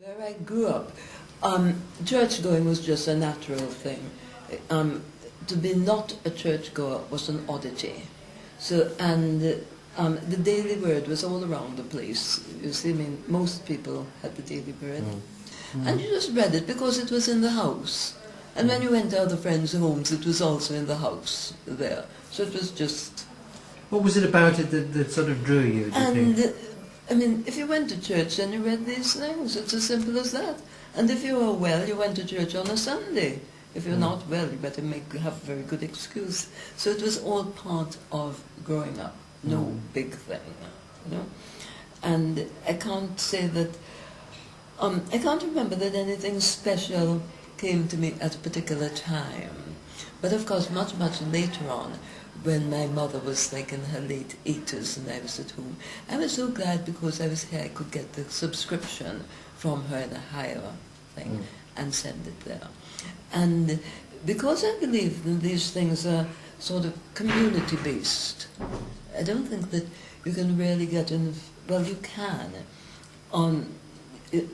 Where I grew up, church going was just a natural thing. To be not a churchgoer was an oddity. So, and the Daily Word was all around the place. You see, I mean, most people had the Daily Word. And you just read it because it was in the house. And when you went to other friends' homes, it was also in the house there. So it was just... What was it about it that sort of drew you, do you think? I mean, if you went to church, then you read these things. It's as simple as that. And if you were well, you went to church on a Sunday. If you're not well, you better have a very good excuse. So it was all part of growing up. No big thing, you know. And I can't say that... I can't remember that anything special came to me at a particular time. But of course, much, much later on, when my mother was like in her late 80s and I was at home, I was so glad because I was here I could get the subscription from her in a higher thing and send it there. And because I believe that these things are sort of community-based, I don't think that you can really get in, well, you can,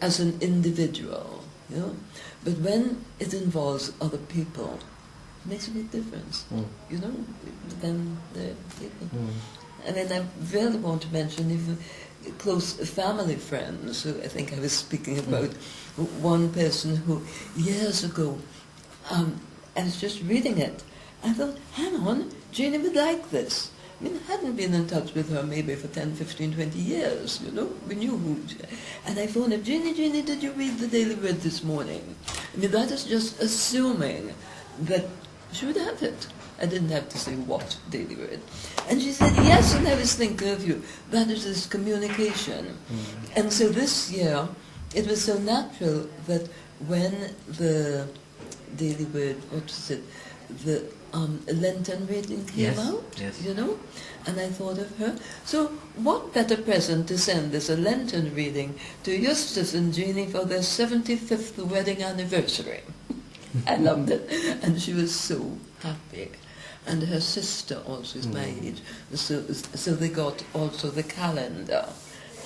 as an individual, you know, but when it involves other people, makes a big difference, you know, than the people. I mean, I really want to mention even close family friends, who I think I was speaking about, one person who, years ago, I was just reading it, I thought, hang on, Jeannie would like this. I mean, I hadn't been in touch with her maybe for 10, 15, 20 years, you know, we knew who. And I phoned her, Jeannie, did you read the Daily Word this morning? I mean, that is just assuming that she would have it. I didn't have to say what Daily Word. And she said, yes, and I was thinking of you. That is this communication. And so this year, it was so natural that when the Daily Word, what was it, the Lenten reading came out, you know, and I thought of her. So what better present to send as a Lenten reading to Eustace and Jeannie for their 75th wedding anniversary? I loved it, and she was so happy. And her sister also is my age, so they got also the calendar.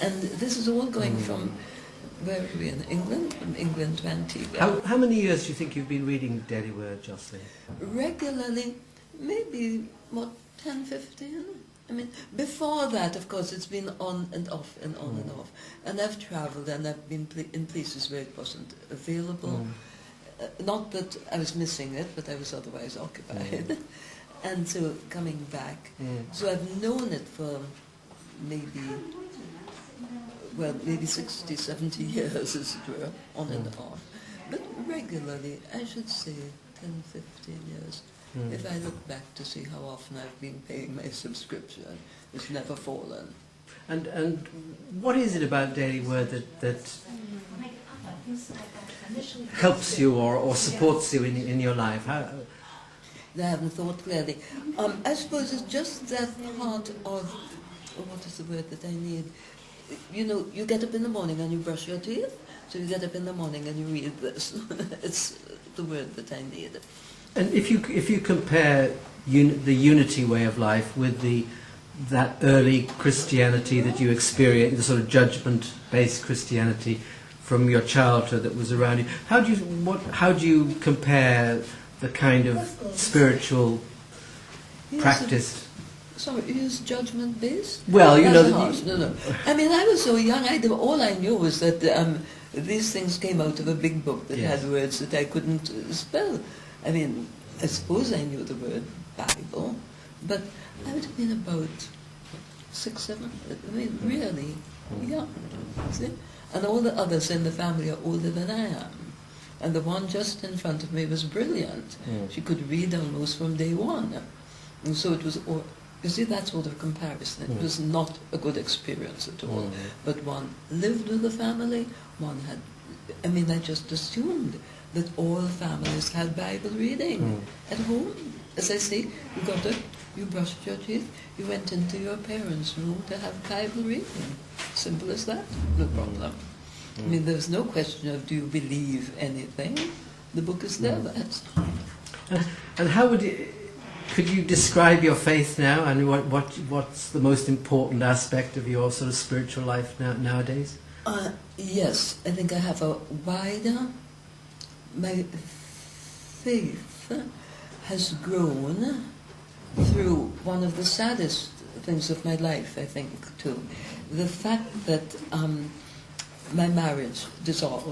And this is all going from, where are we, in England? From England to Antigua. How many years do you think you've been reading Daily Word, Jocelyn? Regularly, maybe, 10, 15? I mean, before that, of course, it's been on and off and on and off. And I've travelled and I've been in places where it wasn't available. Not that I was missing it, but I was otherwise occupied. And so coming back. So I've known it for maybe 60, 70 years, as it were, on and off. But regularly, I should say 10, 15 years. If I look back to see how often I've been paying my subscription, it's never fallen. And what is it about Daily Word that helps you or supports you in your life? I haven't thought clearly. I suppose it's just that part of, what is the word that I need? You know, you get up in the morning and you brush your teeth, so you get up in the morning and you read this. It's the word that I need. And if you compare the unity way of life with that early Christianity that you experienced, the sort of judgment-based Christianity from your childhood that was around you, how do you compare the kind of spiritual practice? Sorry, is judgment-based? Well, you know... No. I mean, I was so young, all I knew was that these things came out of a big book that had words that I couldn't spell. I mean, I suppose I knew the word Bible, but I would have been about 6, 7, I mean, really young, see? And all the others in the family are older than I am. And the one just in front of me was brilliant. She could read almost from day one. And so it was, you see, that sort of comparison. It was not a good experience at all. But one lived with the family, one had, I mean, I just assumed that all families had Bible reading at home. As I say, you got up, you brushed your teeth, you went into your parents' room to have Bible reading. Simple as that, no problem. I mean, there's no question of do you believe anything. The book is there, that's... And how could you describe your faith now, and what's the most important aspect of your sort of spiritual life nowadays? Yes, I think I have a wider... My faith has grown through one of the saddest things of my life, I think, too. The fact that my marriage dissolved,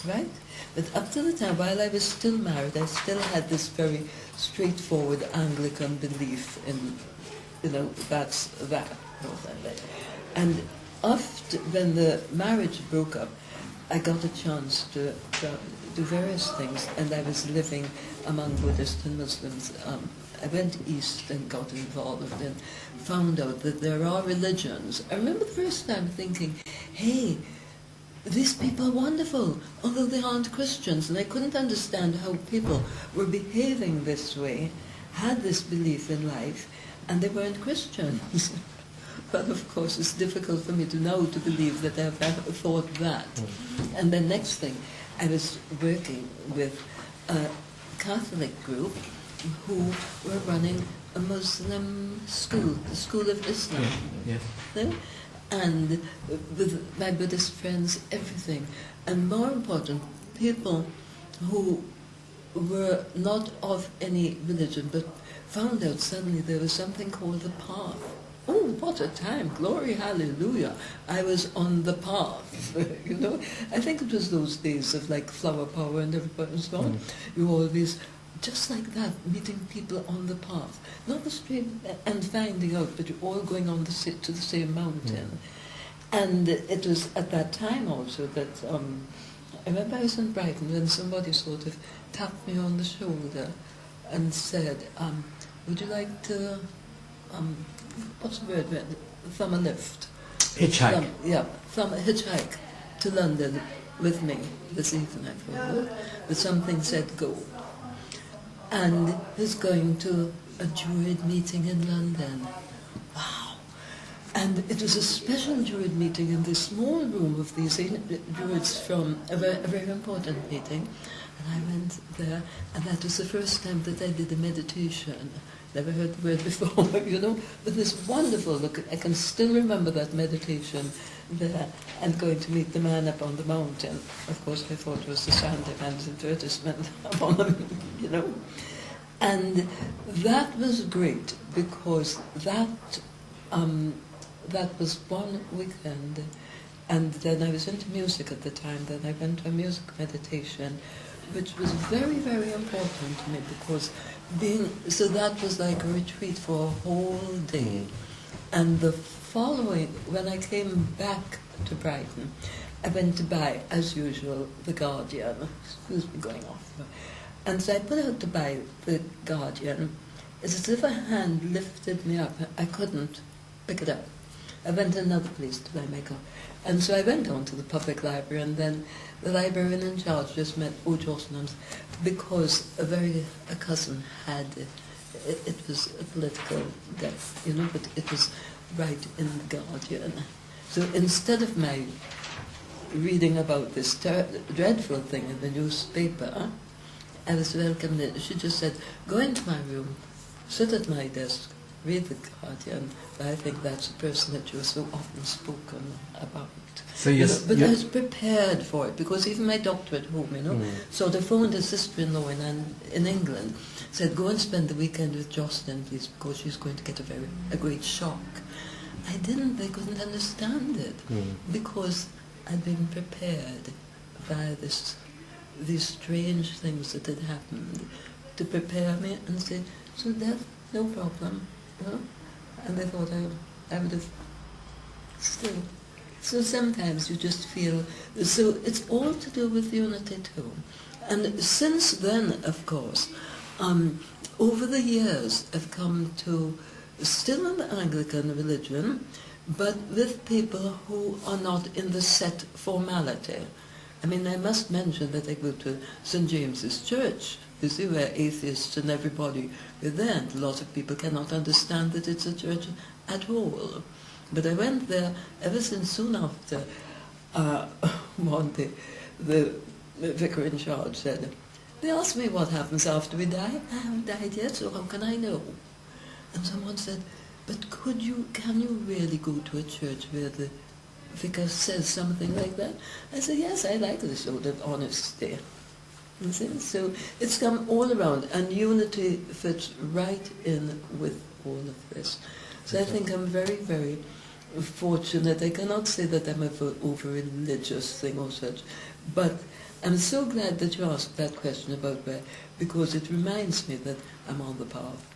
right? But up to the time, while I was still married, I still had this very straightforward Anglican belief in, that's that. And after, when the marriage broke up, I got a chance to do various things, and I was living among Buddhists and Muslims. I went east and got involved and found out that there are religions. I remember the first time thinking, hey, these people are wonderful, although they aren't Christians. And I couldn't understand how people were behaving this way, had this belief in life, and they weren't Christians. But of course it's difficult for me to know, to believe that I've ever thought that. And the next thing, I was working with a Catholic group who were running a Muslim school, the School of Islam. Yeah. And with my Buddhist friends, everything. And more important, people who were not of any religion, but found out suddenly there was something called the path. Oh, what a time, glory, hallelujah. I was on the path, I think it was those days of like flower power and everybody and so on. You always, just like that, meeting people on the path. Not the street and finding out, but you're all going on to the same mountain. And it was at that time also that, I remember I was in Brighton when somebody sort of tapped me on the shoulder and said, would you like to, what's the word? Thumb a lift. Hitchhike. Thumb a hitchhike to London with me this evening, I thought. But something said go. And he's going to a Druid meeting in London. Wow. And it was a special Druid meeting in this small room of these Druids from a very important meeting. And I went there, and that was the first time that I did a meditation. Never heard the word before, but this wonderful look. I can still remember that meditation there, and going to meet the man up on the mountain. Of course, I thought it was the Sandeman's advertisement up on the, And that was great, because that was one weekend. And then I was into music at the time. Then I went to a music meditation, which was very, very important to me, because so that was like a retreat for a whole day. And the following, when I came back to Brighton, I went to buy, as usual, The Guardian. Excuse me, going off. And so I put out to buy The Guardian. It's as if a hand lifted me up. I couldn't pick it up. I went to another place to buy makeup. And so I went on to the public library, and then the librarian in charge just met Jocelyn, because a cousin had, it was a political death, but it was right in The Guardian. So instead of my reading about this dreadful thing in the newspaper, I was welcomed in. She just said, go into my room, sit at my desk, read The Guardian. I think that's a person that you're so often spoken about. So but I was prepared for it, because even my doctor at home, so they phoned his sister-in-law in England, said, go and spend the weekend with Jocelyn, please, because she's going to get a great shock. They couldn't understand it, because I'd been prepared by these strange things that had happened to prepare me and say, so death, no problem, And they thought I would have still. So sometimes you just feel, so it's all to do with unity too. And since then, of course, over the years I've come to, still in the Anglican religion, but with people who are not in the set formality. I mean, I must mention that I go to St. James's Church, you see, where atheists and everybody are there, and a lot of people cannot understand that it's a church at all. But I went there ever since soon after one day the vicar in charge said, they asked me what happens after we die. I haven't died yet, so how can I know? And someone said, but can you really go to a church where the Vicar says something like that, I say, yes, I like this sort of honesty. You see? So it's come all around, and unity fits right in with all of this. So I think I'm very, very fortunate. I cannot say that I'm over religious thing or such, but I'm so glad that you asked that question about where, because it reminds me that I'm on the path.